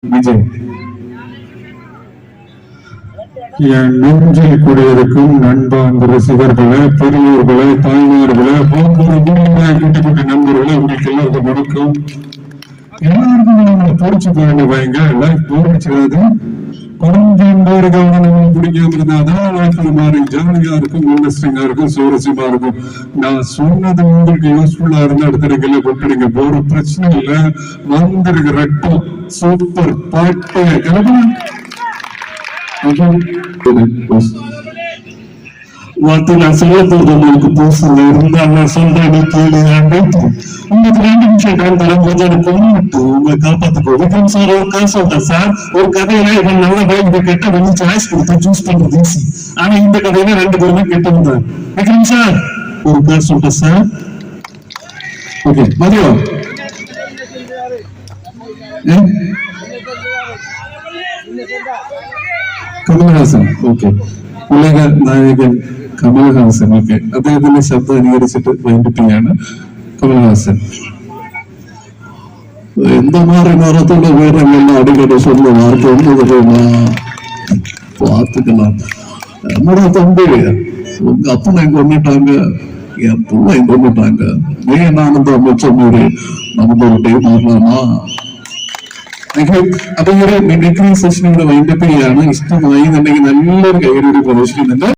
விஜய் என் நெஞ்சில் குடியிருக்கும் நண்பார்ந்த ரசிகர்களே, பெரியோர்களே, தாய்மார்களே, கிட்டப்பட்ட நண்பர்களே, உங்களுக்கு எல்லாருக்கும் வணக்கம். எல்லாருக்கும் நம்மளை பொறிச்சு போயிட்டு வைங்க. லைஃப் போர் அடிச்சிடாது. கொஞ்சம் பேருக்கு நம்ம பிடிக்காம இருந்தாதான் லைஃப்ல மாறி ஜாலியா இருக்கும், இன்ட்ரெஸ்டிங்கா இருக்கும், சுவாரஸ்யமா இருக்கும். நான் சொன்னது உங்களுக்கு யூஸ்ஃபுல்லா இருந்தா எடுத்துருக்கல கொட்டுடுங்க, போற பிரச்சனை இல்ல. வந்திருக்கு ரெட்டம் சூப்பர் பாட்டு கிளம்பலாம். நான் சொல்ல போறது உங்களுக்கு பேசல இருந்தா நான் சொல்றேன் கேளு. உங்களுக்கு 2 நிமிஷம் டைம் தரும்போது அது பொண்ணுட்டு உங்களை காப்பாத்துக்கோ. விக்ரம் சார் ஒரு கதை சொல்றேன் சார். ஒரு கதையில இவன் நல்ல இந்த கெட்ட வந்து சாய்ஸ் கொடுத்தா சூஸ் பண்றது ஈஸி. ஆனா இந்த கதையில 2 பேருமே கெட்ட வந்தார். விக்ரம் சார் ஒரு கதை சொல்றேன் சார். ஓகே மதியம் കമൽഹാസൻ. ഓക്കെ, ഉലക നായകൻ കമൽഹാസൻ. ഓക്കെ, അദ്ദേഹത്തിന്റെ ശബ്ദം അനുകരിച്ചിട്ട് വൈകിട്ടാണ് കമൽഹാസൻ. எந்த மாதிரி நேரத்தோட வீரர்கள் அடிக்கடி சொல்ல வார்த்தை வந்து பார்த்துக்கலாம். நம்மளோட தம்பி உங்க அப்பனை கொண்டுட்டாங்க, என் பிள்ளை கொண்டுட்டாங்க, நீ நானும் அமைச்சர் மாதிரி நமக்கு ஒரு டைம் வரலாமா? അപ്പൊ ഈ ഒരു മിമിക്രി സെഷൻ ഇവിടെ വൈൻഡപ്പ് ചെയ്യാണ്. ഇഷ്ടമായി എന്നുണ്ടെങ്കിൽ നല്ലൊരു കൈയ്യടി പ്രവേശിക്കുന്നുണ്ട്.